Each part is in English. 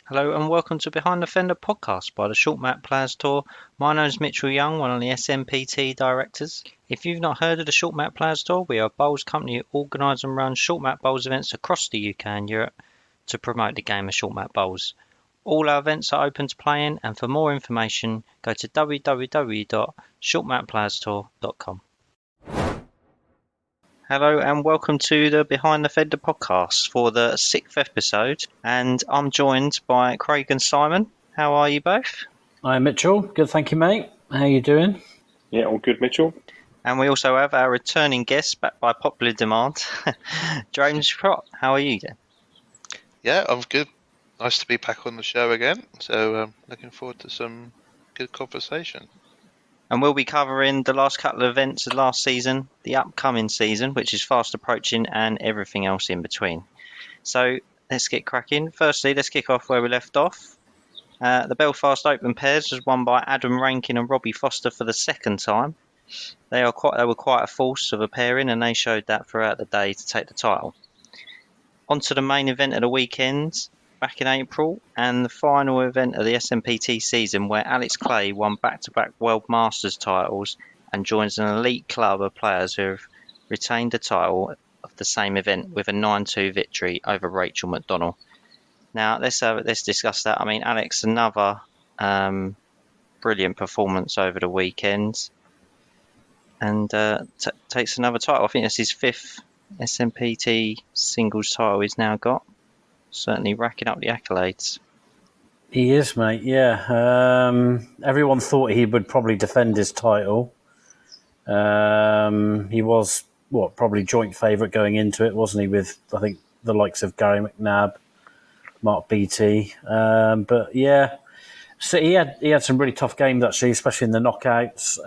Hello and welcome to Behind the Fender podcast by the Short Map Players Tour. My name is Mitchell Young, one of the SMPT directors. If you've not heard of the Short Map Players Tour, we are a bowls company who organise and run short map bowls events across the UK and Europe to promote the game of short map bowls. All our events are open to playing, and for more information, go to www.shortmapplayerstour.com. Hello and welcome to the Behind the Fender podcast for the 6th episode, and I'm joined by Craig and Simon. How are you both? Hi Mitchell, good thank you mate. How you doing? Yeah, all good, Mitchell. And we also have our returning guest, back by popular demand, James Trott. How are you then? Yeah, I'm good. Nice to be back on the show again. So looking forward to some good conversation. And we'll be covering the last couple of events of last season, the upcoming season, which is fast approaching, and everything else in between. So let's get cracking. Firstly, let's kick off where we left off. The Belfast Open Pairs was won by Adam Rankin and Robbie Foster for the second time. They were quite a force of a pairing, and they showed that throughout the day to take the title. On to the main event of the weekend back in April, and the final event of the SMPT season, where Alex Clay won back-to-back World Masters titles and joins an elite club of players who have retained the title of the same event with a 9-2 victory over Rachel McDonnell. Now let's discuss that. I mean, Alex, another brilliant performance over the weekend, and takes another title. I think that's his 5th SMPT singles title he's now got. Certainly racking up the accolades. He is, mate, yeah. Everyone thought he would probably defend his title. He was, probably joint favourite going into it, wasn't he, with, I think, the likes of Gary McNabb, Mark Beattie. But, yeah, so he had some really tough games, actually, especially in the knockouts.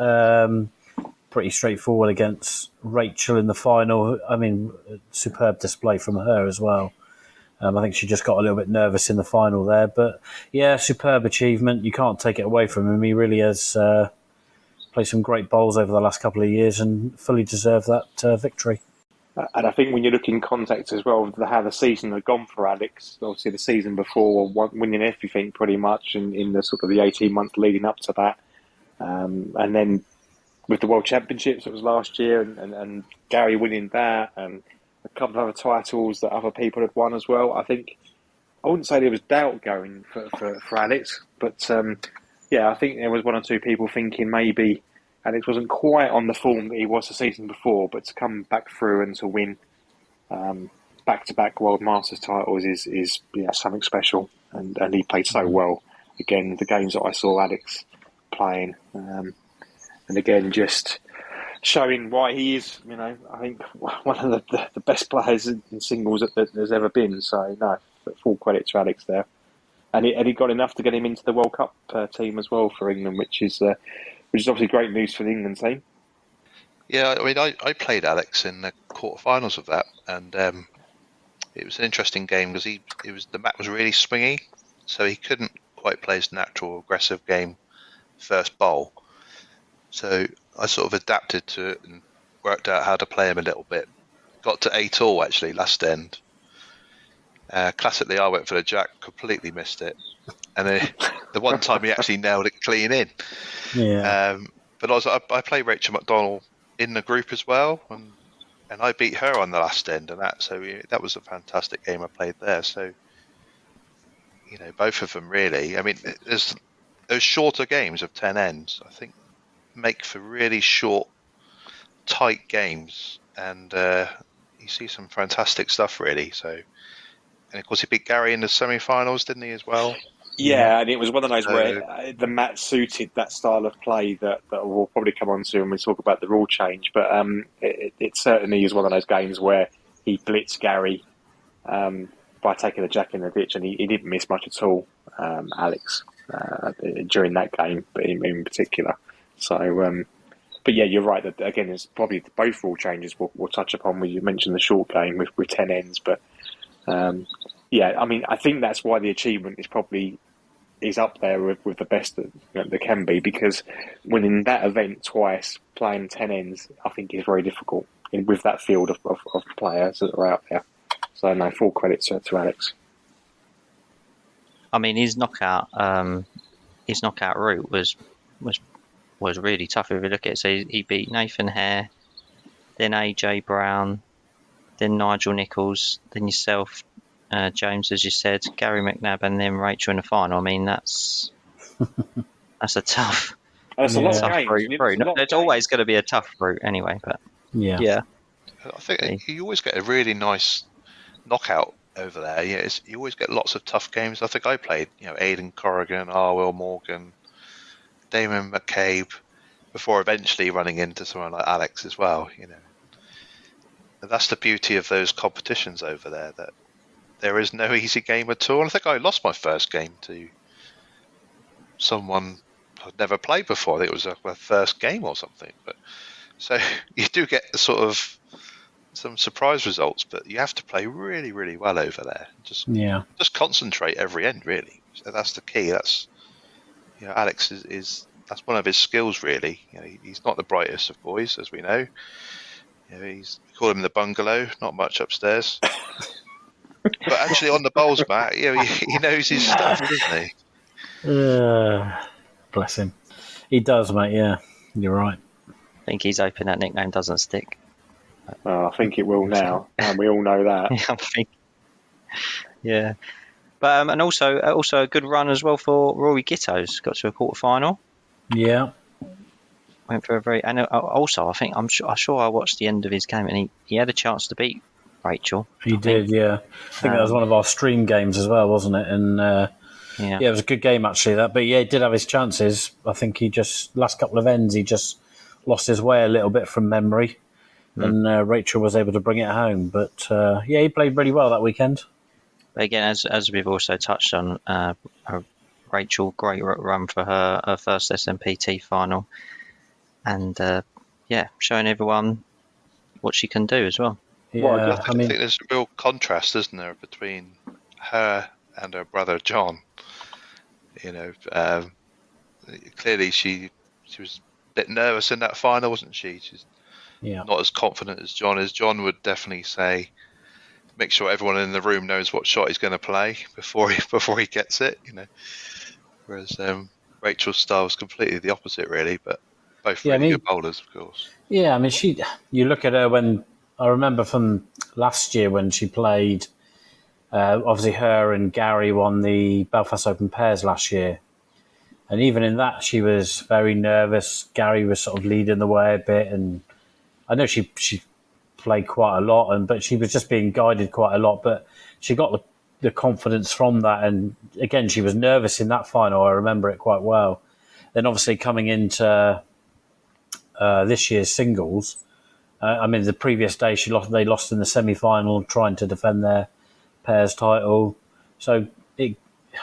Pretty straightforward against Rachel in the final. I mean, superb display from her as well. I think she just got a little bit nervous in the final there. But, yeah, superb achievement. You can't take it away from him. He really has played some great bowls over the last couple of years and fully deserved that victory. And I think when you look in context as well, how the season had gone for Alex, obviously the season before, winning everything pretty much in the sort of the 18 months leading up to that. And then with the World Championships, it was last year, and Gary winning that, and a couple of other titles that other people had won as well. I think, I wouldn't say there was doubt going for Alex, but yeah, I think there was one or two people thinking maybe Alex wasn't quite on the form that he was the season before, but to come back through and to win back-to-back World Masters titles is something special, and he played so well. Again, the games that I saw Alex playing, and again, just showing why he is, I think one of the best players in singles that there's ever been. So, no, full credit to Alex there. And he got enough to get him into the World Cup team as well for England, which is obviously great news for the England team. Yeah, I mean, I played Alex in the quarterfinals of that, and it was an interesting game because the mat was really swingy, so he couldn't quite play his natural aggressive game first bowl. So I sort of adapted to it and worked out how to play him a little bit. Got to 8-all actually last end. Classically, I went for the jack, completely missed it, and then the one time he actually nailed it clean in. Yeah. But I played Rachel McDonnell in the group as well, and I beat her on the last end, and that was a fantastic game I played there. So both of them really. I mean, there's those shorter games of 10 ends. I think make for really short, tight games, and you see some fantastic stuff really. So, and of course he beat Gary in the semi-finals, didn't he, as well? Yeah, and it was one of those where the mat suited that style of play that we'll probably come on to when we talk about the rule change. But it certainly is one of those games where he blitzed Gary by taking the jack in the ditch, and he didn't miss much at all, Alex, during that game, but in particular. So, but yeah, you're right. That again, it's probably both rule changes we'll touch upon. Where you mentioned the short game with 10 ends, but yeah, I mean, I think that's why the achievement is up there with the best that there can be, because winning that event twice, playing 10 ends, I think is very difficult with that field of players that are out there. So no, full credit to Alex. I mean, his knockout route was really tough if you look at it. So he beat Nathan Hare, then AJ Brown, then Nigel Nichols, then yourself, James, as you said, Gary McNabb, and then Rachel in the final. I mean, that's a tough, And it's a lot of tough games. route. There's always going to be a tough route anyway, but yeah. I think you always get a really nice knockout over there. Yeah, you always get lots of tough games. I think I played, Aidan Corrigan, Arwell Morgan, Damon McCabe, before eventually running into someone like Alex as well. And that's the beauty of those competitions over there, that there is no easy game at all. And I think I lost my first game to someone I'd never played before. I think it was my first game or something. But so you do get sort of some surprise results, but you have to play really, really well over there. Just concentrate every end, really. So that's the key. That's Alex is that's one of his skills, really. He's not the brightest of boys, as we know. We call him the bungalow, not much upstairs. But actually, on the bowls mat, he knows his stuff, doesn't he? Bless him. He does, mate. Yeah, you're right. I think he's hoping that nickname doesn't stick. I think it will now, and we all know that. I think. Yeah, but and also a good run as well for Rory Gittos. Got to a quarter final. Yeah. Went for a very, and also I think I'm sure I watched the end of his game, and he had a chance to beat Rachel. He did, yeah. I think that was one of our stream games as well, wasn't it? And it was a good game actually. But he did have his chances. I think he just last couple of ends he just lost his way a little bit from memory, and Rachel was able to bring it home. But he played really well that weekend. But again, as we've also touched on, Rachel, great run for her first SMPT final. And showing everyone what she can do as well. Yeah, I think there's a real contrast, isn't there, between her and her brother John. Clearly she was a bit nervous in that final, wasn't she? She's not as confident as John is. John would definitely say, make sure everyone in the room knows what shot he's going to play before he gets it. Whereas Rachel's style is completely the opposite, really, but. Both really good bowlers, of course. Yeah, I mean, you look at her when I remember from last year when she played. Obviously, her and Gary won the Belfast Open pairs last year, and even in that, she was very nervous. Gary was sort of leading the way a bit, and I know she played quite a lot, but she was just being guided quite a lot. But she got the confidence from that, and again, she was nervous in that final. I remember it quite well. Then, obviously, coming into this year's singles. The previous day they lost in the semi-final trying to defend their pairs title. So,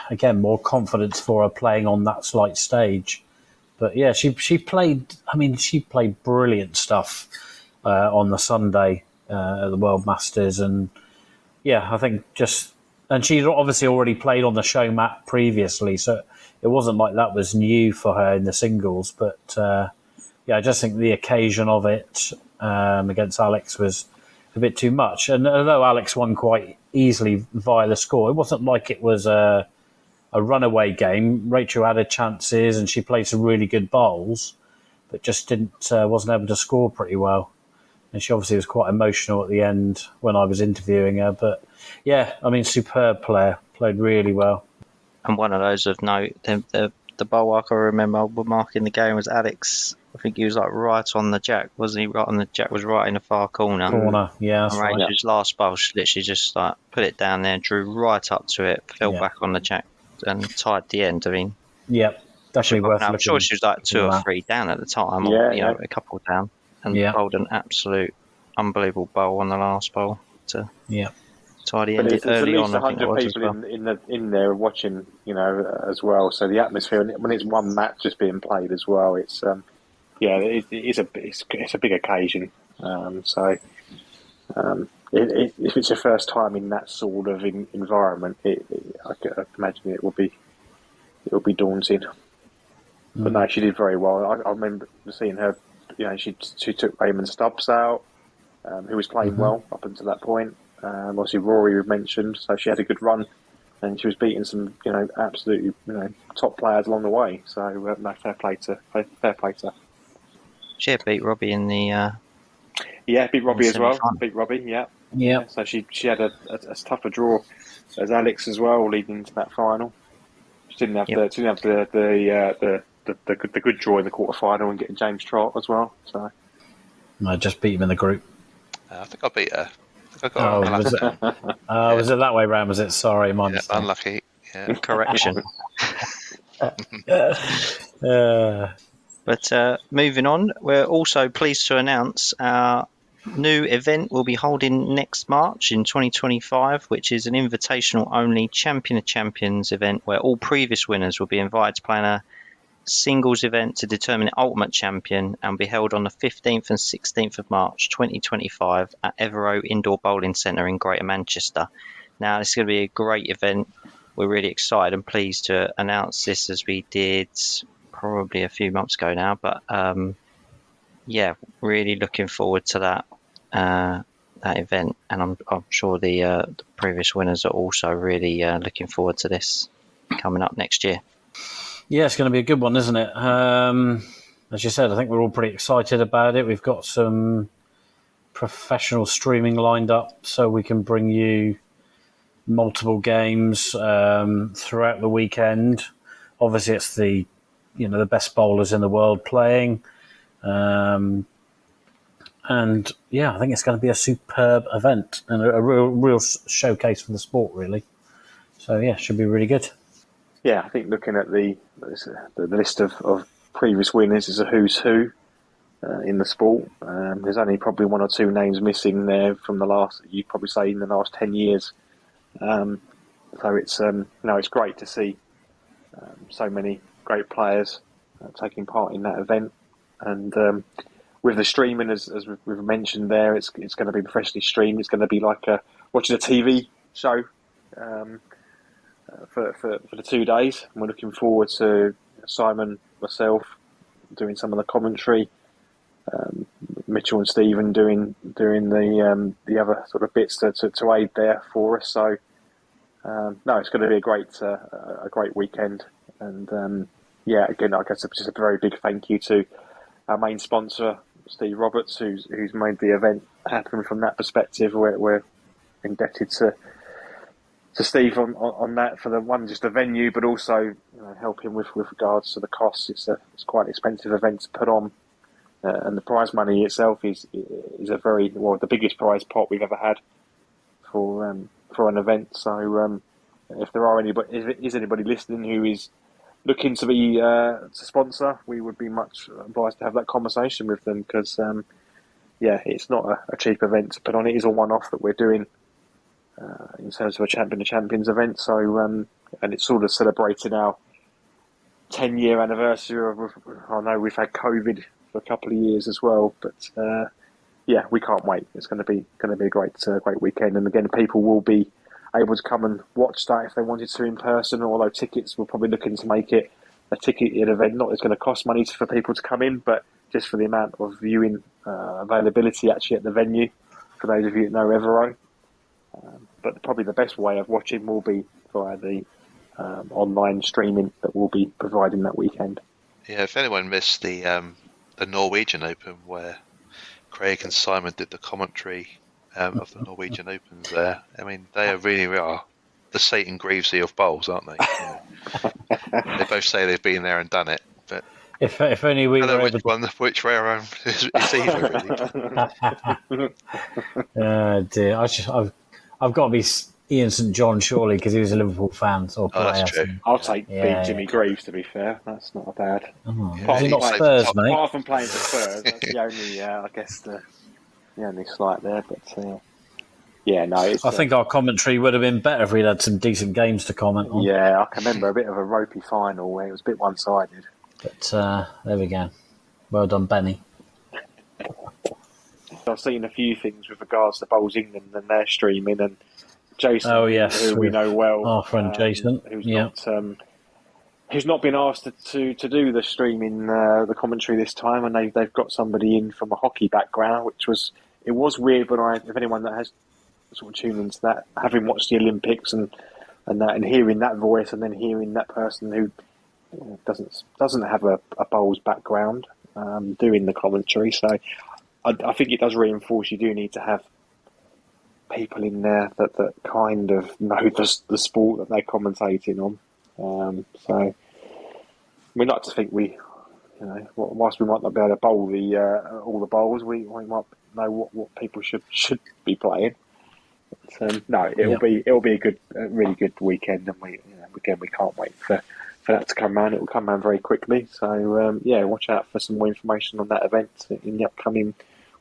again, more confidence for her playing on that slight stage. But yeah, she played. She played brilliant stuff on the Sunday at the World Masters, and I think and she'd obviously already played on the show mat previously, so it wasn't like that was new for her in the singles, but. I just think the occasion of it against Alex was a bit too much. And although Alex won quite easily via the score, it wasn't like it was a runaway game. Rachel had her chances and she played some really good bowls, but just wasn't able to score pretty well. And she obviously was quite emotional at the end when I was interviewing her. But superb player, played really well. And one of those of note, the bowl I remember marking the game was Alex. I think he was like right on the jack, wasn't he? Right on the jack, was right in the far corner. Yeah. And Rachel's last bowl, she literally just like put it down there, drew right up to it, fell back on the jack, and tied the end. Definitely worth looking. I'm sure she was like 2 or 3 down at the time, or a couple down, and bowled an absolute unbelievable bowl on the last bowl to tie the end early on. There's at least 100 people in there watching, as well. So the atmosphere when it's one match just being played as well, it's it's a big occasion. If it's your first time in that sort of environment, I can imagine it will be daunting. But no, she did very well. I remember seeing her. She took Raymond Stubbs out, who was playing well up until that point. Obviously, Rory we've mentioned, so she had a good run and she was beating some, absolutely, top players along the way. So no, fair play to her. She had beat Robbie in the Yeah, beat Robbie as well. semi-final. Beat Robbie, yeah. Yeah. So she had a tougher draw as Alex as well, leading into that final. She didn't have the good draw in the quarter final and getting James Trott as well. So I just beat him in the group. I think I beat her. I got Oh, was it? Was it that way round? Was it? Sorry, my mistake. unlucky. Yeah. Correction. Uh, But moving on, we're also pleased to announce our new event we'll be holding next March in 2025, which is an invitational only Champion of Champions event where all previous winners will be invited to play in a singles event to determine the ultimate champion and be held on the 15th and 16th of March 2025 at Evero Indoor Bowling Centre in Greater Manchester. Now, this is going to be a great event. We're really excited and pleased to announce this as we did probably a few months ago now, but yeah, really looking forward to that event, and I'm sure the previous winners are also really looking forward to this coming up next year. yeah, it's going to be a good one, isn't it? As you said, I think we're all pretty excited about it. We've got some professional streaming lined up, so we can bring you multiple games throughout the weekend. Obviously, it's the best bowlers in the world playing. And yeah, I think it's going to be a superb event and a real showcase for the sport, really. So yeah, should be really good. Yeah, I think looking at the list of previous winners is a who's who in the sport. There's only probably one or two names missing there from the last, you'd probably say, in the last 10 years. So it's great to see so many great players taking part in that event. And with the streaming, as we've mentioned there, it's going to be professionally streamed. It's going to be like watching a TV show for the 2 days. And we're looking forward to Simon, myself, doing some of the commentary, Mitchell and Stephen doing the other sort of bits to aid there for us. So no, it's going to be a great weekend. And yeah, again, I guess just a very big thank you to our main sponsor, Steve Roberts, who's made the event happen from that perspective. We're indebted to Steve on that for just the venue, but also helping with regards to the costs. It's quite an expensive event to put on, and the prize money itself is the biggest prize pot we've ever had for an event. So if anybody listening who is looking to be to sponsor, we would be much obliged to have that conversation with them, because yeah, it's not a cheap event to put on. It is a one-off that we're doing in terms of a Champion of Champions event. So and it's sort of celebrating our 10-year anniversary. I know we've had COVID for a couple of years as well, but yeah, we can't wait. It's going to be a great weekend, and again, people will be able to come and watch that if they wanted to in person. Although tickets, we're probably looking to make it a ticketed event. Not it's going to cost money for people to come in, but just for the amount of viewing availability actually at the venue for those of you that know Evero. But probably the best way of watching will be via the online streaming that we'll be providing that weekend. Yeah, if anyone missed the Norwegian Open where Craig and Simon did the commentary of the Norwegian Opens there, I mean, they really are the Satan Greavesy of bowls, aren't they? They both say they've been there and done it, but if only we I don't were know able which way around it's either, really. dear, I've got to be Ian St John surely, because he was a Liverpool fan or player. That's true. I'll take being Jimmy Greaves, to be fair. That's not bad. Is he not Spurs, mate? Apart from playing for Spurs, that's the only, I guess, the only slight there. But yeah, no. I think our commentary would have been better if we'd had some decent games to comment on. Yeah, I can remember a bit of a ropey final where it was a bit one-sided. But there we go. Well done, Benny. I've seen a few things with regards to Bowls England and their streaming, and Jason, oh yes, who we know well, our friend Jason, who's not been asked to do the streaming, the commentary this time, and they've got somebody in from a hockey background, which was weird. But if anyone that has sort of tuned into that, having watched the Olympics and and hearing that voice, and then hearing that person who doesn't have a bowls background doing the commentary. So I think it does reinforce you do need to have people in there that kind of know the sport that they're commentating on. So we like to think whilst we might not be able to bowl all the bowls, we might know what people should be playing. But, no, it'll be a really good weekend, and we can't wait for that to come around. It will come around very quickly. So watch out for some more information on that event in the upcoming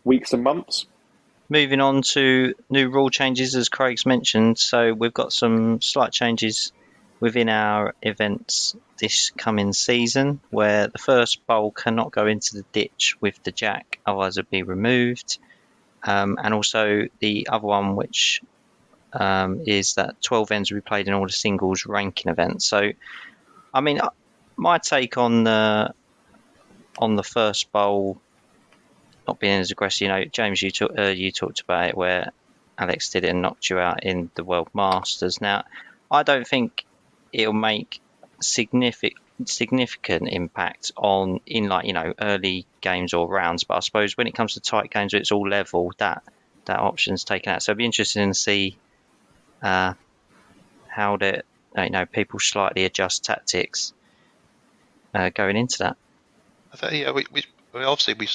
weeks and months. Moving on to new rule changes, as Craig's mentioned. So we've got some slight changes within our events this coming season, where the first bowl cannot go into the ditch with the jack, otherwise it'll be removed. And also the other one, which is that 12 ends will be played in all the singles ranking events. So, I mean, my take on the first bowl not being as aggressive, James, you talked about it where Alex did it and knocked you out in the World Masters. Now, I don't think it'll make significant impact in early games or rounds, but I suppose when it comes to tight games where it's all level, that option's taken out. So it'd be interesting to see how people slightly adjust tactics going into that. I think, we've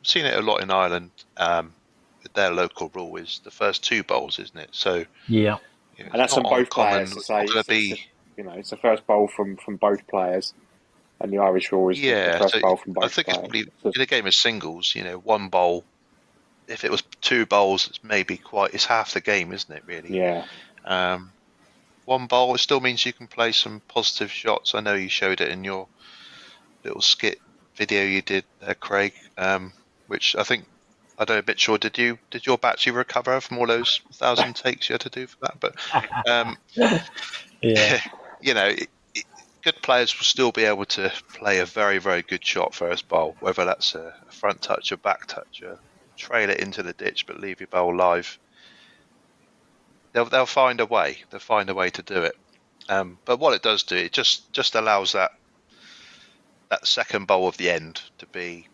seen it a lot in Ireland. Their local rule is the first two bowls, isn't it? So yeah, and that's on both players. To say it's the first bowl from both players, and the Irish rule is the first bowl from both players. I think it's probably in a game of singles. One bowl. If it was two bowls, it's half the game, isn't it? Really. Yeah. One bowl, it still means you can play some positive shots. I know you showed it in your little skit video you did, Craig. Which I think, I don't know, Mitchell, did your battery recover from all those 1,000 takes you had to do for that? But yeah, good players will still be able to play a very, very good shot first bowl, whether that's a front touch, a back touch, trail it into the ditch but leave your bowl live. They'll find a way. They'll find a way to do it. But what it does do, it just allows that second bowl of the end to be,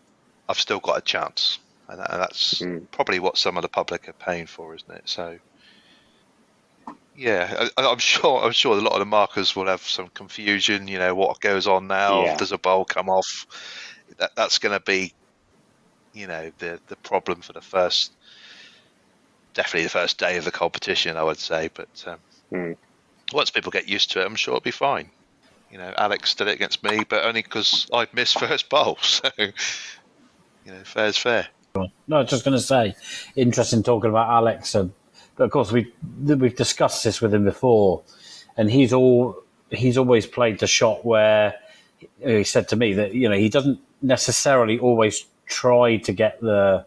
I've still got a chance, and that's probably what some of the public are paying for, isn't it? So, yeah, I'm sure a lot of the markers will have some confusion. What goes on now? Yeah. Does a bowl come off? That's going to be, the problem for definitely the first day of the competition, I would say. But once people get used to it, I'm sure it'll be fine. Alex did it against me, but only because I'd missed first bowl. So, fair's fair. No, I was just going to say, interesting talking about Alex. But of course, we've discussed this with him before, and he's always played the shot where he said to me that he doesn't necessarily always try to get the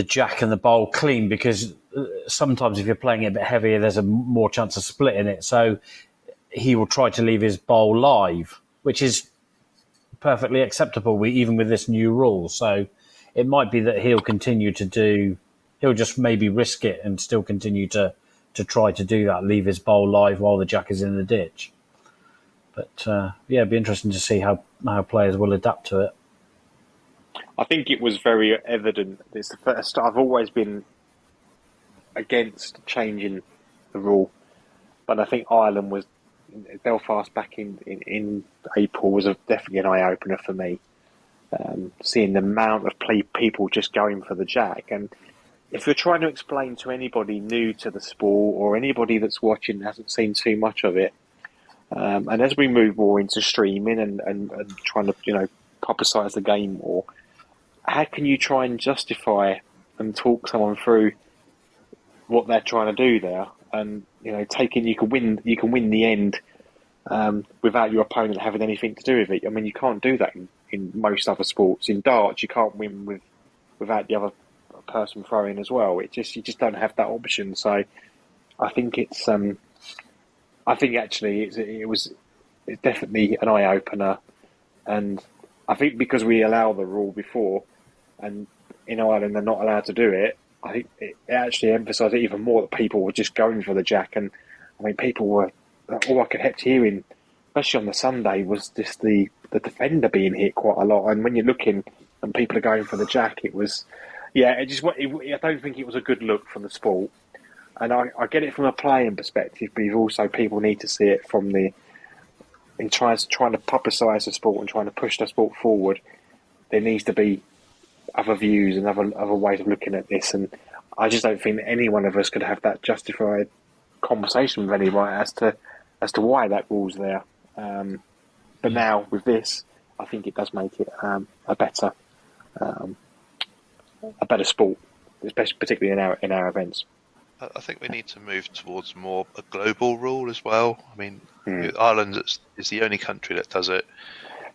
jack and the bowl clean, because sometimes if you're playing it a bit heavier, there's a more chance of splitting it. So he will try to leave his bowl live, which is perfectly acceptable even with this new rule. So it might be that he'll just maybe risk it and still continue to try to do that, leave his bowl live while the jack is in the ditch. But it'd be interesting to see how players will adapt to it. I think it was very evident. It's the first. I've always been against changing the rule, but I think Ireland was Belfast back in April was definitely an eye opener for me. Seeing the amount of people just going for the jack, and if you're trying to explain to anybody new to the sport or anybody that's watching and hasn't seen too much of it, and as we move more into streaming and trying to publicise the game more. How can you try and justify and talk someone through what they're trying to do there? And you can win the end without your opponent having anything to do with it. I mean, you can't do that in most other sports. In darts, you can't win without the other person throwing as well. You just don't have that option. So I think it's it's definitely an eye opener, and I think because we allow the rule before. And in Ireland, they're not allowed to do it. I think it actually emphasised it even more that people were just going for the jack, and I mean, people were all I could kept hearing, especially on the Sunday, was just the defender being hit quite a lot. And when you're looking and people are going for the jack, it was, I don't think it was a good look from the sport. And I get it from a playing perspective, but also people need to see it from trying to publicise the sport and trying to push the sport forward. There needs to be other views and other ways of looking at this, and I just don't think any one of us could have that justified conversation with anyone as to why that rule's there. But now with this, I think it does make it a better sport, especially particularly in our events. I think we need to move towards more a global rule as well. I mean, Ireland is the only country that does it.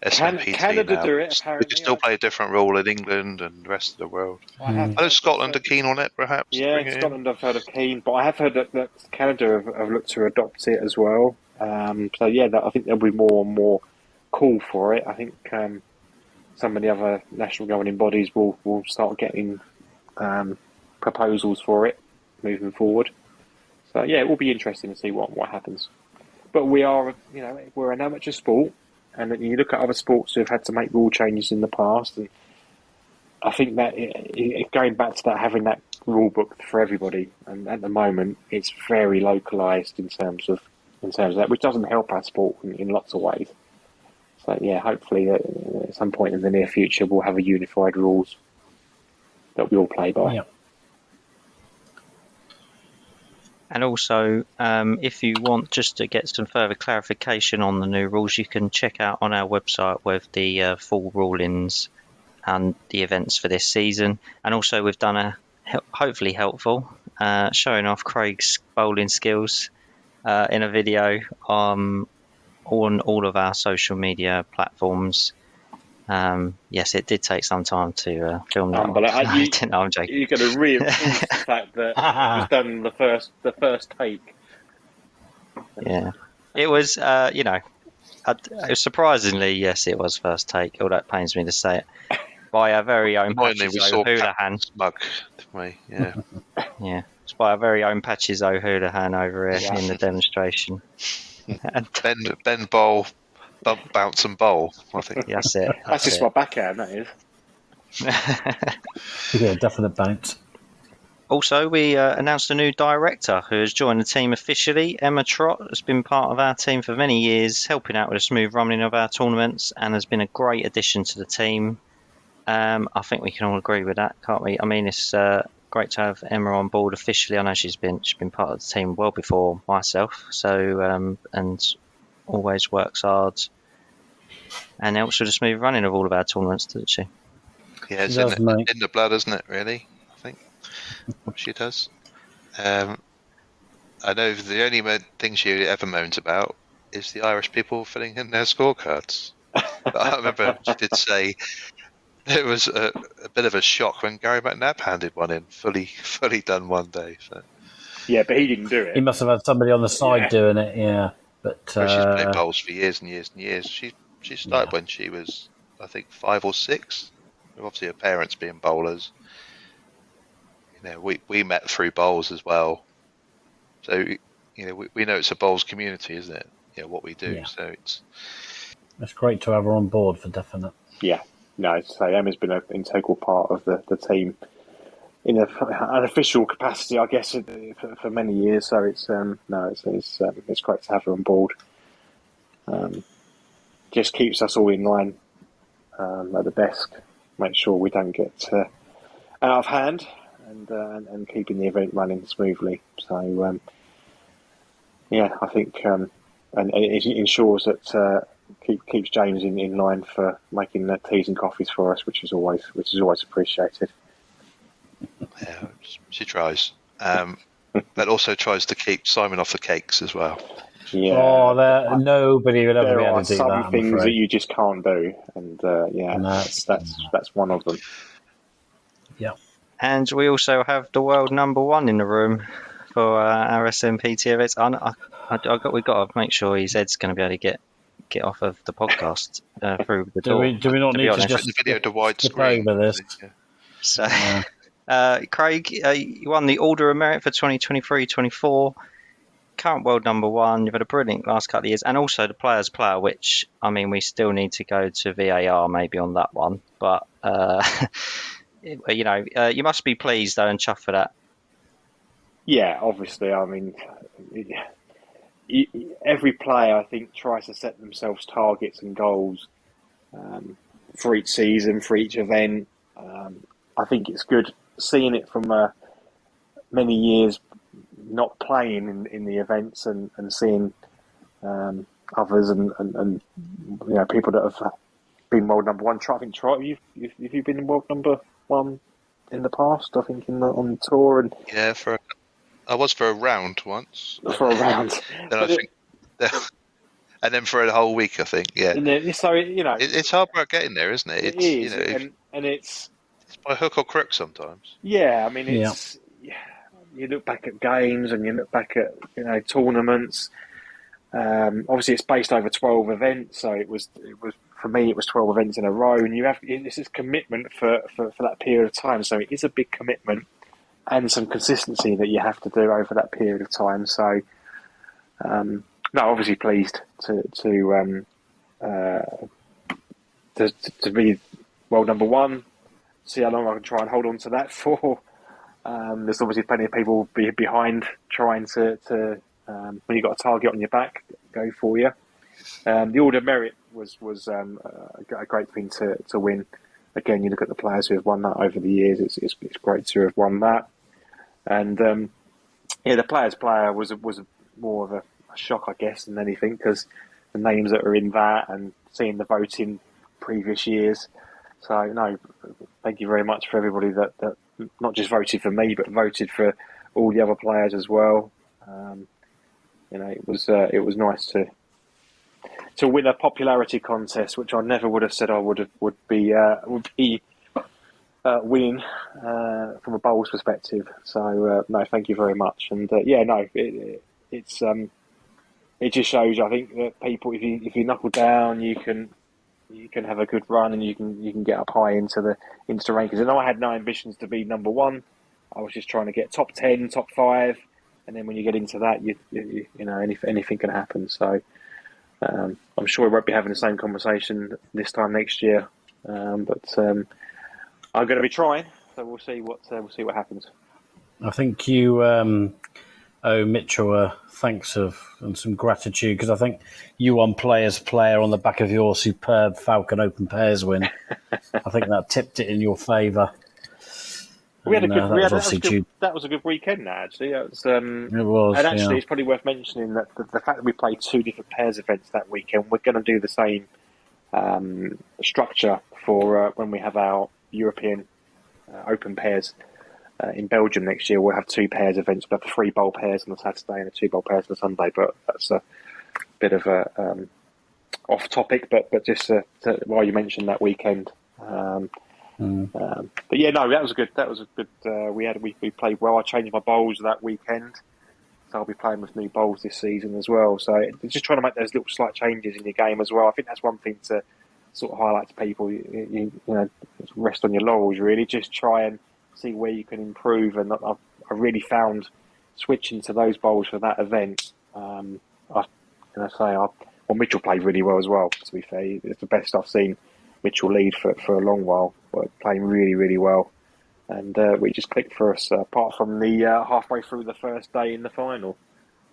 SMPT Canada now. do it, apparently. We can still play a different rule in England and the rest of the world. I know Scotland are keen on it, perhaps. Yeah, Scotland I've heard of keen, but I have heard that Canada have looked to adopt it as well. I think there'll be more and more call for it. I think some of the other national governing bodies will start getting proposals for it moving forward. So it will be interesting to see what happens. But we're an amateur sport, and you look at other sports who have had to make rule changes in the past, and I think that going back to that, having that rule book for everybody, and at the moment it's very localised in terms of that, which doesn't help our sport in lots of ways. So hopefully at some point in the near future we'll have a unified rules that we all play by. Yeah. And also, if you want just to get some further clarification on the new rules, you can check out on our website with the full rulings and the events for this season. And also, we've done a hopefully helpful showing off Craig's bowling skills in a video on all of our social media platforms. Yes, it did take some time to film that. No, I'm joking. You're going to reinforce the fact that it was done the first take. Yeah, it was. Surprisingly, yes, it was first take. Although it pains me to say it, by our very own Patches O'Houlihan. Smug, didn't we? Yeah, yeah, it's by our very own Patches O'Houlihan over here in the demonstration. And Ben bowl. Bounce and bowl, I think. That's it. That's just my backhand, that is. Yeah, definite bounce. Also, we announced a new director who has joined the team officially. Emma Trott has been part of our team for many years, helping out with the smooth running of our tournaments, and has been a great addition to the team. I think we can all agree with that, can't we? I mean, it's great to have Emma on board officially. I know she's been part of the team well before myself, so and always works hard and helps with the smooth running of all of our tournaments, doesn't she? Yeah, it's in the blood, isn't it, really? I think she does. I know the only thing she ever moans about is the Irish people filling in their scorecards. But I remember she did say it was a bit of a shock when Gary McNabb handed one in, fully done one day. So. Yeah, but he didn't do it. He must have had somebody on the side doing it, yeah. But she's played bowls for years and years and years. She started when she was, I think, 5 or 6. Obviously, her parents being bowlers. We met through bowls as well. So we know it's a bowls community, isn't it? What we do. Yeah. So it's great to have her on board for definite. Yeah, no, so Emma's been an integral part of the team in an official capacity, I guess, for many years. So it's great to have her on board. Just keeps us all in line at the desk. Make sure we don't get out of hand, and keeping the event running smoothly. So I think and it ensures that keeps James in line for making the teas and coffees for us, which is always appreciated. Yeah, she tries. But also tries to keep Simon off the cakes as well. Yeah. Nobody would ever be able to do that. There are some things that you just can't do, and that's one of them. Yeah. And we also have the world number 1 in the room for our SMPT events. We've got to make sure his head's going to be able to get off of the podcast through the door. Do we not need to just the video to widescreen over this? So, Craig, you won the Order of Merit for 2023-24. current world number one. You've had a brilliant last couple of years, and also the players' player, which I mean, we still need to go to VAR maybe on that one, but you must be pleased though and chuffed for that. Yeah, obviously. I mean, every player I think tries to set themselves targets and goals for each season, for each event. I think it's good seeing it from many years not playing in the events and seeing others and people that have been world number one. I think Troy, have you been world number one in the past? I think on the tour and Yeah, I was for a round once. for a round. Then I think, and then for a whole week, I think. Yeah. So It's hard work getting there, isn't it? it It's is, and it's by hook or crook sometimes. yeah. I mean, it's you look back at games and you look back at tournaments. Obviously, it's based over 12 events, so it was for me. It was 12 events in a row, and this is commitment for that period of time. So it is a big commitment and some consistency that you have to do over that period of time. So, no, obviously pleased to be world number one. See how long I can try and hold on to that for. There's obviously plenty of people behind trying to when you've got a target on your back, go for you. The Order of Merit was a great thing to win. Again, you look at the players who have won that over the years. It's great to have won that. And the players' player was more of a shock, I guess, than anything, because the names that are in that and seeing the voting previous years. So no, thank you very much for everybody that not just voted for me, but voted for all the other players as well. It was nice to win a popularity contest, which I never would have said I would be winning from a bowls perspective. So no, thank you very much. And it just shows. I think that people, if you knuckle down, you can have a good run and you can get up high into the rankings. And I had no ambitions to be number one. I was just trying to get top 10, top 5, and then when you get into that, anything can happen. So I'm sure we won't be having the same conversation this time next year, but I'm going to be trying. So we'll see what happens. I think you owe Mitchell a thanks and some gratitude, because I think you won Players Player on the back of your superb Falcon Open Pairs win. I think that tipped it in your favour. That was a good weekend. Actually, it was. And actually, it's probably worth mentioning that the fact that we played 2 different pairs events that weekend, we're going to do the same structure for when we have our European Open Pairs in Belgium next year. We'll have 2 pairs events. We'll have 3 bowl pairs on the Saturday and a 2 bowl pairs on the Sunday. But that's a bit of a off topic. But just while you mentioned that weekend. But yeah, no, that was a good. We played well. I changed my bowls that weekend, so I'll be playing with new bowls this season as well. So just trying to make those little slight changes in your game as well. I think that's one thing to sort of highlight to people. You rest on your laurels, really. Just try and see where you can improve. And I really found switching to those bowls for that event. Mitchell played really well as well. To be fair, it's the best I've seen Mitchell lead for a long while, but playing really, really well. And we just clicked for us, apart from the halfway through the first day in the final.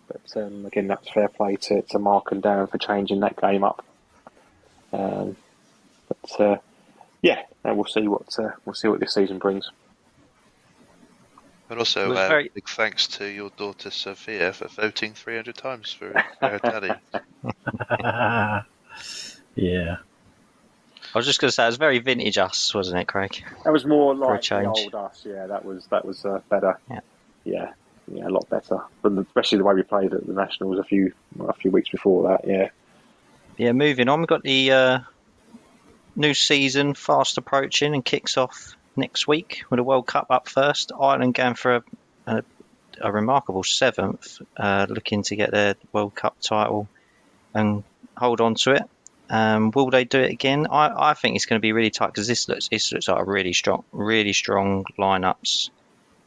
But again, that's fair play to Mark and Darren for changing that game up. We'll see what this season brings. But also, big thanks to your daughter Sophia for voting 300 times for her daddy. Yeah. I was just going to say, it was very vintage us, wasn't it, Craig? That was more like the old us. Yeah, that was better. Yeah, a lot better. But especially the way we played at the Nationals a few weeks before that. Yeah. Yeah. Moving on, we've got the new season fast approaching and kicks off next week with the World Cup up first. Ireland going for a remarkable 7th, looking to get their World Cup title and hold on to it. Will they do it again? I think it's going to be really tight, because this looks like a really strong lineups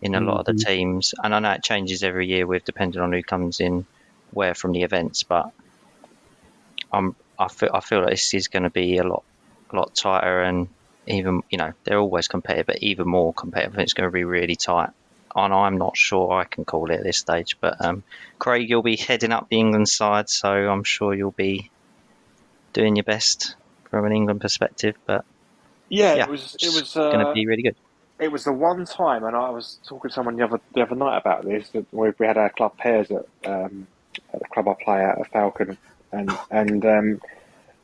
in a lot of the teams, and I know it changes every year depending on who comes in where from the events, but I feel like this is going to be a lot tighter, and even they're always competitive, but even more competitive. It's going to be really tight, and I'm not sure I can call it at this stage. But Craig, you'll be heading up the England side, so I'm sure you'll be doing your best from an England perspective. But Yeah, yeah, it it's was going to be really good. it was the one time, and I was talking to someone the other night about this. That we had our club pairs at the club I play at Falcon, and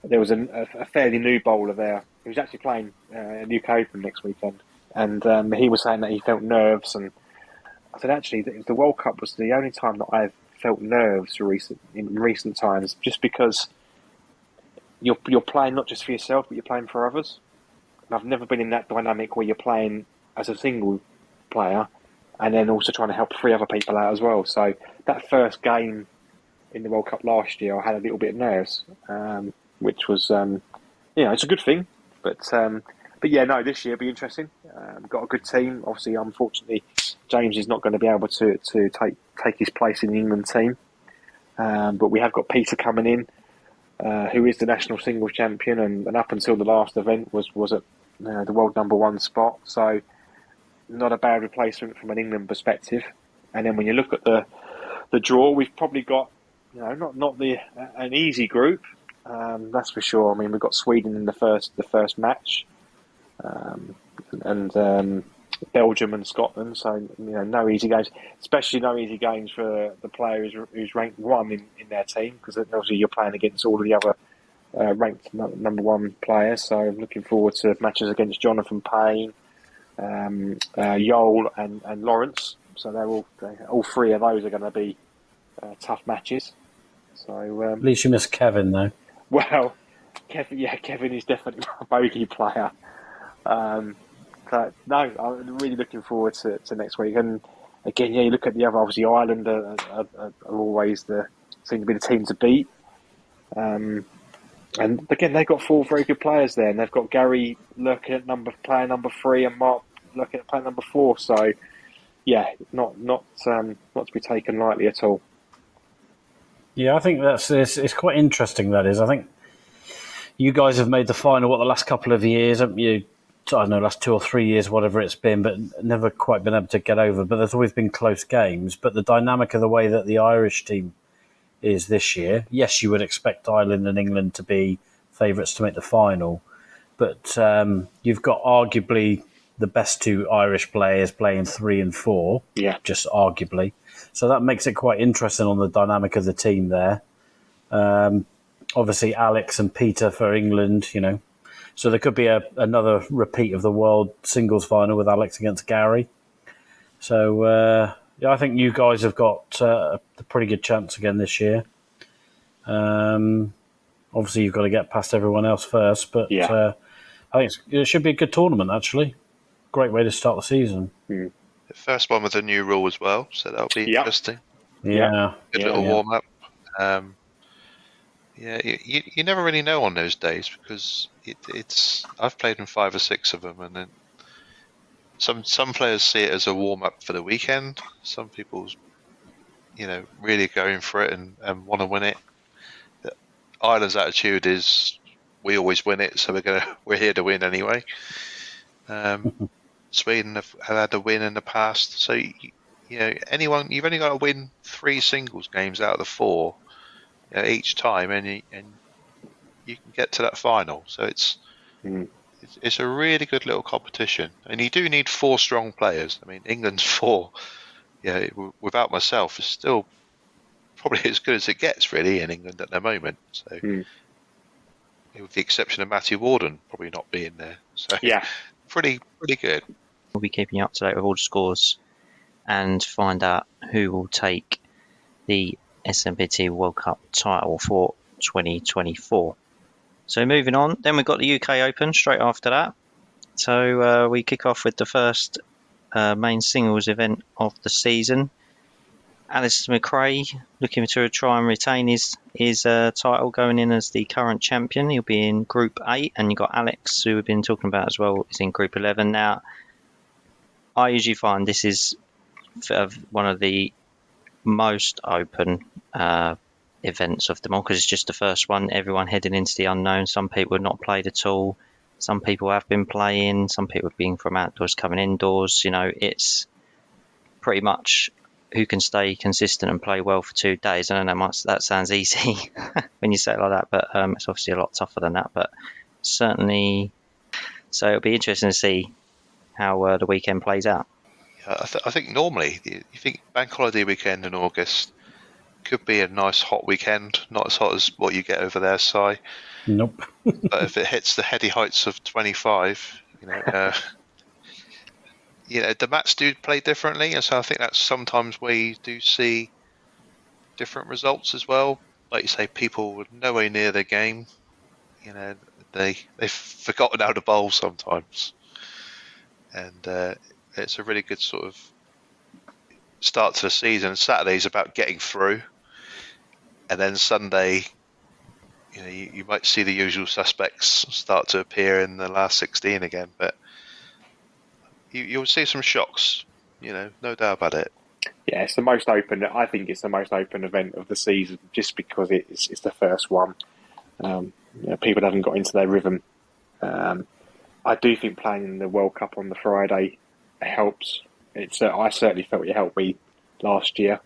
there was a fairly new bowler there. He was actually playing at the UK Open next weekend, and he was saying that he felt nerves. And I said, actually, the World Cup was the only time that I've felt nerves in recent times, just because you're playing not just for yourself, but you're playing for others. And I've never been in that dynamic where you're playing as a single player, and then also trying to help three other people out as well. So that first game in the World Cup last year, I had a little bit of nerves, which was, it's a good thing. But yeah, no, this year will be interesting. We've got a good team. Obviously, unfortunately, James is not going to be able to take his place in the England team. But we have got Peter coming in, who is the national singles champion, and up until the last event was at the world number one spot. So not a bad replacement from an England perspective. And then when you look at the draw, we've probably got not an easy group, that's for sure. I mean, we've got Sweden in the first match, and Belgium and Scotland. So no easy games, especially no easy games for the player who's ranked one in their team, because obviously you're playing against all of the other ranked number one players. So I'm looking forward to matches against Jonathan Payne, Yole, and Lawrence. So they're all three of those are going to be tough matches. So At least you missed Kevin, though. well, Kevin is definitely a bogey player. But no, I'm really looking forward to next week. And again, you look at the other. Obviously, Ireland are always seem to be the team to beat. And again, they've got four very good players there, and they've got Gary looking at player number 3, and Mark looking at player number 4. So yeah, not to be taken lightly at all. Yeah, I think it's quite interesting. That is, I think you guys have made the final the last couple of years, haven't you? I don't know, last 2 or 3 years, whatever it's been, but never quite been able to get over. But there's always been close games. But the dynamic of the way that the Irish team is this year, yes, you would expect Ireland and England to be favourites to make the final, but you've got arguably the best 2 Irish players playing 3 and 4, just arguably. So that makes it quite interesting on the dynamic of the team there. Obviously, Alex and Peter for England, So there could be another repeat of the World Singles Final with Alex against Gary. So, I think you guys have got a pretty good chance again this year. Obviously, you've got to get past everyone else first, but I think it should be a good tournament, actually. Great way to start the season. Mm. The first one with a new rule as well, so that'll be interesting. Yeah. Good little warm-up. You never really know on those days, because it's. I've played in 5 or 6 of them, and then some players see it as a warm-up for the weekend. Some people's, really going for it and want to win it. Ireland's attitude is, we always win it, so we're here to win anyway. Sweden have had a win in the past, so you've only got to win 3 singles games out of the 4 each time, and you can get to that final. So it's a really good little competition, and you do need 4 strong players. I mean, England's 4, without myself, is still probably as good as it gets, really, in England at the moment. So, with the exception of Matthew Warden probably not being there, so pretty good. We'll be keeping you up to date with all the scores and find out who will take the SMPT World Cup title for 2024. So moving on, then we've got the UK Open straight after that. So we kick off with the first main singles event of the season. Alistair McRae looking to try and retain his title, going in as the current champion. He'll be in Group 8, and you've got Alex, who we've been talking about as well, is in Group 11. Now, I usually find this is one of the most open events of them all because it's just the first one. Everyone heading into the unknown. Some people have not played at all. Some people have been playing. Some people have been from outdoors coming indoors. It's pretty much who can stay consistent and play well for 2 days. I don't know much. That sounds easy when you say it like that, but it's obviously a lot tougher than that. But certainly, so it'll be interesting to see how the weekend plays out. I think normally you think bank holiday weekend in August could be a nice hot weekend, not as hot as what you get over there, Si. Nope. But if it hits the heady heights of 25, the mats do play differently, and so I think that's sometimes where you do see different results as well. Like you say, people nowhere near their game. They've forgotten how to bowl sometimes, and it's a really good sort of start to the season. Saturday's about getting through, and then Sunday, you might see the usual suspects start to appear in the last 16 again, but you'll see some shocks, no doubt about it. Yeah, it's the most open. I think it's the most open event of the season, just because it's the first one. People haven't got into their rhythm. I do think playing in the World Cup on the Friday helps. I certainly felt it helped me last year.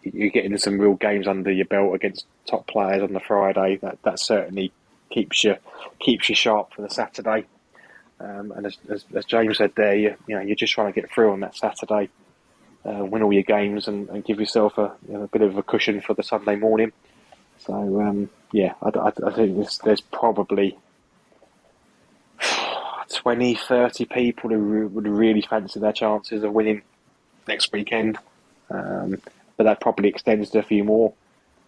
You're getting some real games under your belt against top players on the Friday. That certainly keeps you sharp for the Saturday. And as James said there, you're just trying to get through on that Saturday, win all your games, and give yourself a bit of a cushion for the Sunday morning. So I think there's probably 20, 30 people who would really fancy their chances of winning next weekend. But that probably extends to a few more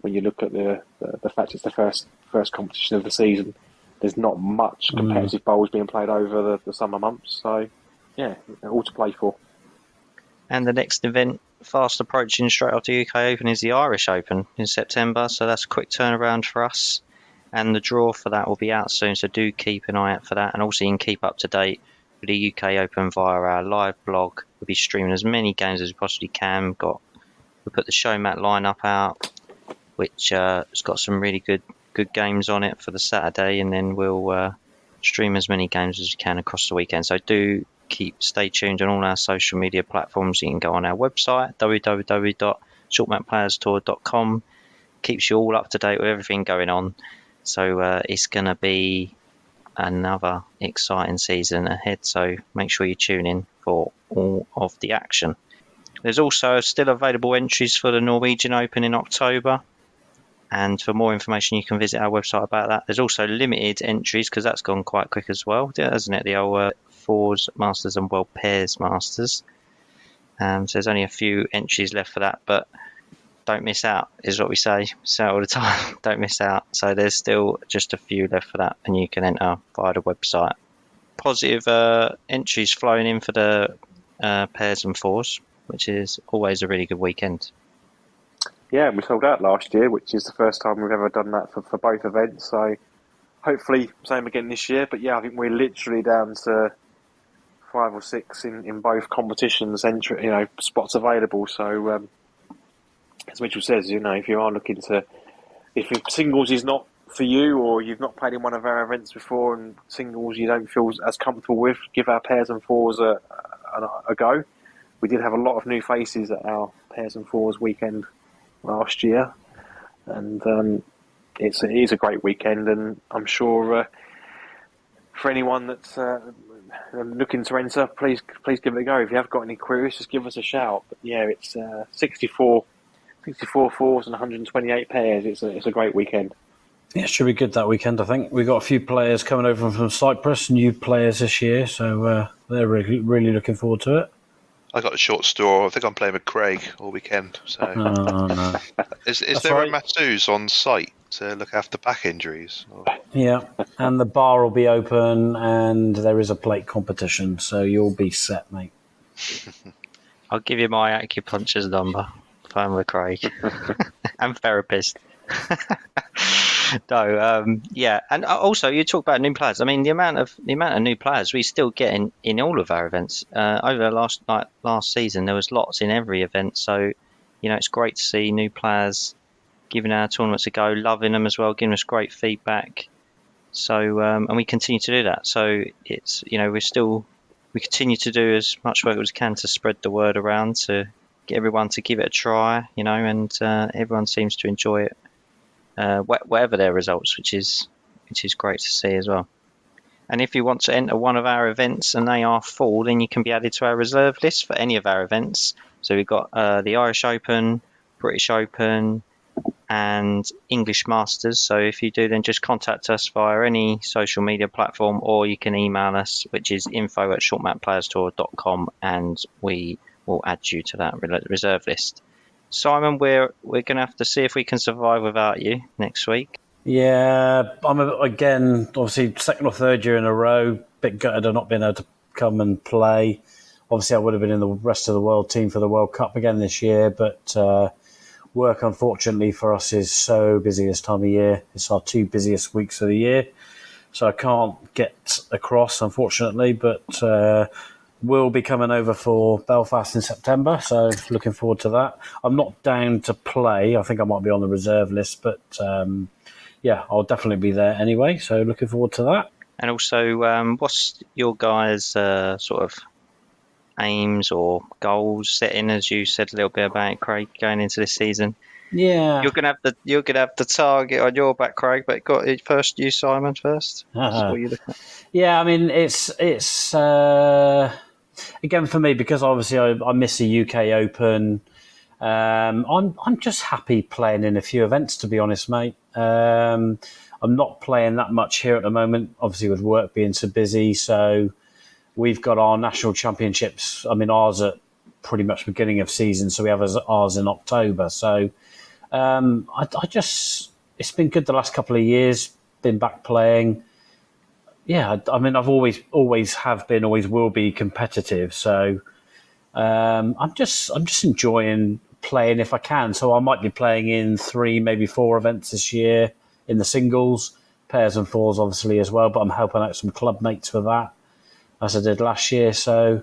when you look at the fact it's the first competition of the season. There's not much competitive bowls being played over the summer months. So, yeah, all to play for. And the next event, fast approaching straight after UK Open, is the Irish Open in September. So that's a quick turnaround for us. And the draw for that will be out soon. So do keep an eye out for that. And also you can keep up to date with the UK Open via our live blog. We'll be streaming as many games as we possibly can. We put the show mat lineup out, which has got some really good games on it for the Saturday, and then we'll stream as many games as we can across the weekend. So do stay tuned on all our social media platforms. You can go on our website, www.shortmatplayerstour.com. Keeps you all up to date with everything going on. So it's going to be another exciting season ahead. So make sure you tune in for all of the action. There's also still available entries for the Norwegian Open in October. And for more information, you can visit our website about that. There's also limited entries because that's gone quite quick as well, hasn't it? The old Fours Masters and World Pairs Masters. So there's only a few entries left for that, but don't miss out is what we say. Say it all the time. Don't miss out. So there's still just a few left for that, and you can enter via the website. Positive entries flowing in for the pairs and fours, which is always a really good weekend. Yeah, we sold out last year, which is the first time we've ever done that for both events. So hopefully same again this year. But yeah, I think we're literally down to 5 or 6 in both competitions, spots available. So as Mitchell says, if you are looking if singles is not for you, or you've not played in one of our events before, and singles you don't feel as comfortable with, give our pairs and fours a go. We did have a lot of new faces at our pairs and fours weekend last year, and it is a great weekend, and I'm sure for anyone that's looking to enter, please give it a go. If you have got any queries, just give us a shout. But yeah, it's 64 fours and 128 pairs. It's a great weekend. Yeah, it should be good that weekend, I think. We've got a few players coming over from Cyprus, new players this year, so they're really, really looking forward to it. I got a short straw. I think I'm playing with Craig all weekend. So, no. Is That's there right. a masseuse on site to look after back injuries? Or... Yeah, and the bar will be open, and there is a plate competition, so you'll be set, mate. I'll give you my acupunctur's number. Playing with Craig. I'm therapist. No, yeah, and also you talk about new players. I mean, the amount of new players we still get in all of our events. Over the last season, there was lots in every event. So It's great to see new players giving our tournaments a go, loving them as well, giving us great feedback. So, and we continue to do that. So it's, we continue to do as much work as we can to spread the word around, to get everyone to give it a try, and everyone seems to enjoy it, whatever their results, which is great to see as well. And if you want to enter one of our events and they are full, then you can be added to our reserve list for any of our events. So we've got the Irish Open, British Open, and English Masters. So if you do, then just contact us via any social media platform, or you can email us, which is info@shortmapplayerstour.com, and we will add you to that reserve list. Simon, we're going to have to see if we can survive without you next week. Yeah, I'm again, obviously, second or third year in a row. Bit gutted of not being able to come and play. Obviously, I would have been in the rest of the world team for the World Cup again this year, but work, unfortunately, for us is so busy this time of year. It's our 2 busiest weeks of the year, so I can't get across, unfortunately, but we'll be coming over for Belfast in September, so looking forward to that. I'm not down to play. I think I might be on the reserve list, but yeah, I'll definitely be there anyway, so looking forward to that. And also, what's your guys' sort of aims or goals setting, as you said a little bit about, Craig, going into this season? Yeah. You're gonna have the target on your back, Craig, but got it first. You, Simon, first. What are you looking at? Yeah, I mean, it's again for me, because obviously I miss the UK Open. I'm just happy playing in a few events, to be honest, mate. I'm not playing that much here at the moment, obviously with work being so busy. So we've got our national championships. I mean, ours at pretty much beginning of season, so we have ours in October. So I just, it's been good the last couple of years, been back playing. Yeah, I mean, I've always have been, always will be competitive. So I'm just enjoying playing if I can. So I might be playing in 3, maybe 4 events this year in the singles, pairs and fours, obviously as well. But I'm helping out some club mates with that, as I did last year. So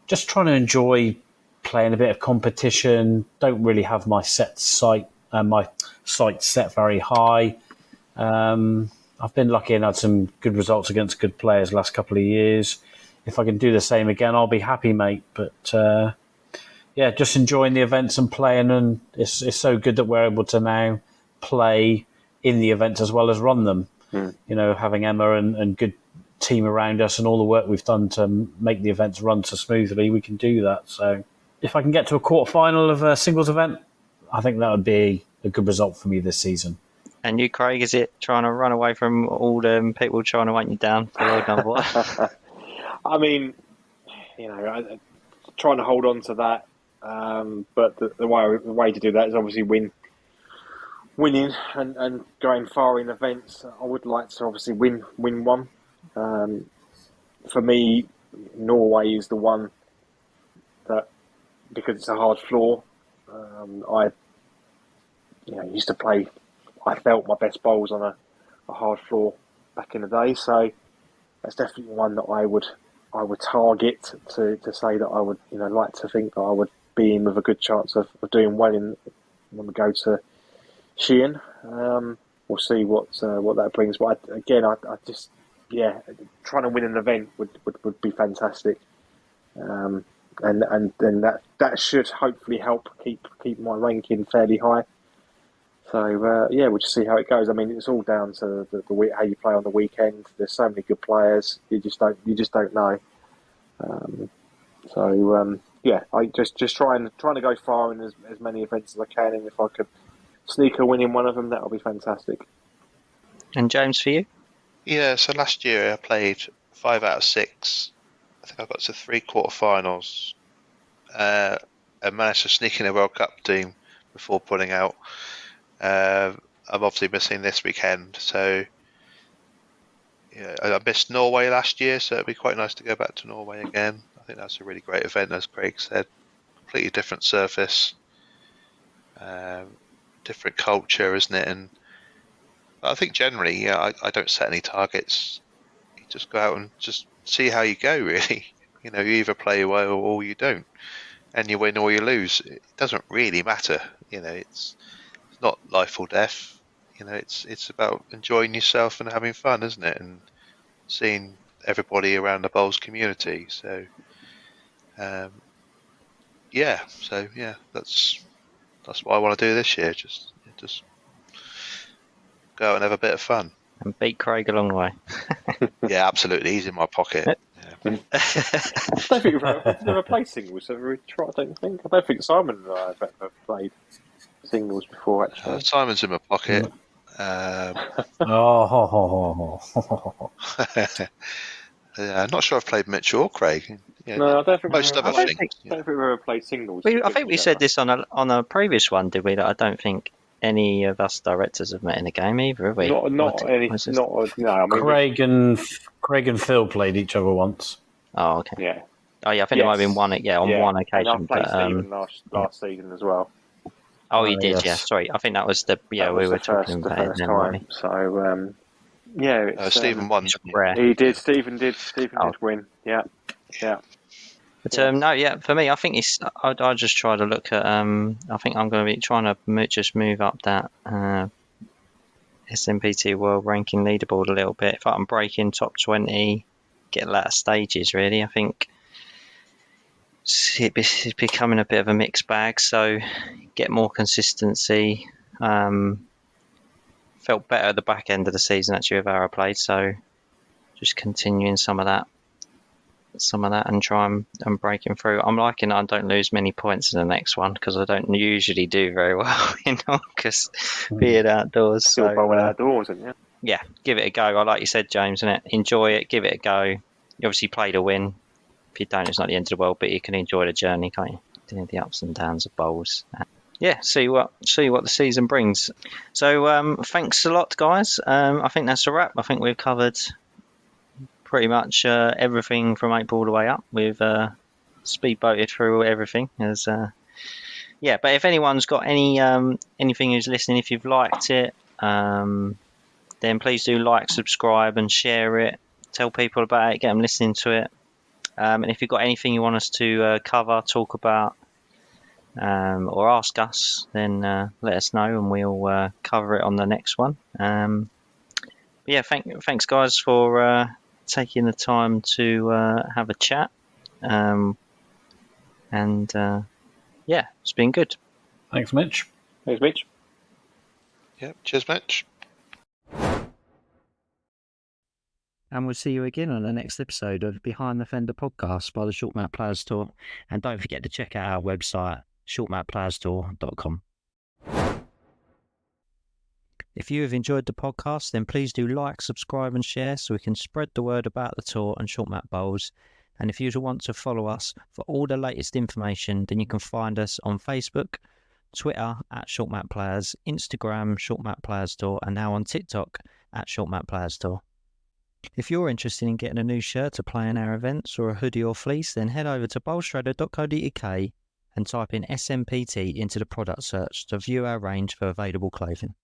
just trying to enjoy playing a bit of competition. Don't really have my sight set very high. I've been lucky and had some good results against good players the last couple of years. If I can do the same again, I'll be happy, mate. But yeah, just enjoying the events and playing, and it's so good that we're able to now play in the events as well as run them. Having Emma and good team around us and all the work we've done to make the events run so smoothly, we can do that. So if I can get to a quarter-final of a singles event, I think that would be a good result for me this season. And you, Craig, is it trying to run away from all the people trying to want you down for world number one? I mean, trying to hold on to that, but the way to do that is obviously winning and going far in events. I would like to obviously win one. For me, Norway is the one that, because it's a hard floor. I used to play. I felt my best bowls on a hard floor back in the day, so that's definitely one that I would target to say that I would like to think that I would be in with a good chance of doing well when we go to Sheehan. We'll see what that brings. But I just trying to win an event would be fantastic, and then that should hopefully help keep my ranking fairly high. So we'll just see how it goes. I mean, it's all down to the how you play on the weekend. There's so many good players. You just don't know. I just trying to go far in as many events as I can, and if I could sneak a win in one of them, that'll be fantastic. And James, for you? Yeah, so last year I played 5 out of 6. I think I got to 3 quarterfinals. I managed to sneak in a World Cup team before pulling out. I'm obviously missing this weekend, so I missed Norway last year, so it'd be quite nice to go back to Norway again. I think that's a really great event, as Craig said. Completely different surface, different culture, isn't it? And I think generally, I don't set any targets. You just go out and just see how you go, really. You either play well or you don't. and you win or you lose. It doesn't really matter. It's not life or death. It's about enjoying yourself and having fun, isn't it? And seeing everybody around the bowls community. So, that's what I want to do this year. Just go out and have a bit of fun. And beat Craig a long way. Yeah, absolutely. He's in my pocket. I don't think we've never played singles. Have we tried? I don't think. I don't think Simon and I have ever played singles before. Actually, Simon's in my pocket. I'm not sure I've played Mitch or Craig. No, I don't think. Most other things. I don't think we've ever played singles. I think we said this on a previous one, did we? That I don't think any of us directors have met in a game either, have we? Not any. No. I mean, Craig and Phil played each other once. Oh, okay. Yeah. Oh, yeah. I think it might have been one. Yeah, on one occasion. And I played Stephen last season as well. Oh, you did. Yes. Yeah. Sorry, I think that was the. Yeah, we were talking about it then, weren't we? So, yeah. Stephen won. He did. Stephen did win. Yeah. But no, yeah. For me, I think it's. I just try to look at. I think I'm going to be trying to just move up that SMPT World Ranking leaderboard a little bit. If I'm breaking top 20, get latter stages. Really, I think it's becoming a bit of a mixed bag. So get more consistency. Felt better at the back end of the season actually with how I played. So just continuing some of that and try and breaking through. I'm liking I don't lose many points in the next one because I don't usually do very well, because being outdoors. Still bowling outdoors, isn't it? Yeah, give it a go. Like you said, James, isn't it? Enjoy it, give it a go. You obviously play to win. If you don't, it's not the end of the world, but you can enjoy the journey, can't you? Doing the ups and downs of bowls. Yeah, see what the season brings. So thanks a lot, guys. I think that's a wrap. I think we've covered pretty much everything from 8 ball all the way up. We've speedboated through everything. But if anyone's got anything who's listening, if you've liked it, then please do like, subscribe, and share it. Tell people about it. Get them listening to it. And if you've got anything you want us to cover, talk about, or ask us, then let us know, and we'll cover it on the next one. Thanks, guys, for taking the time to have a chat. It's been good. Thanks, Mitch. Thanks, Mitch. Yeah, cheers, Mitch. And we'll see you again on the next episode of Behind the Fender podcast by the Short Map Players Tour. And don't forget to check out our website, shortmapplayerstour.com. If you have enjoyed the podcast, then please do like, subscribe, and share so we can spread the word about the tour and short map bowls. And if you want to follow us for all the latest information, then you can find us on Facebook, Twitter at Short Map Players, Instagram Short Map Players Tour, and now on TikTok at Short Map Players Tour. If you're interested in getting a new shirt to play in our events, or a hoodie or fleece, then head over to bowlshredder.co.uk and type in SMPT into the product search to view our range for available clothing.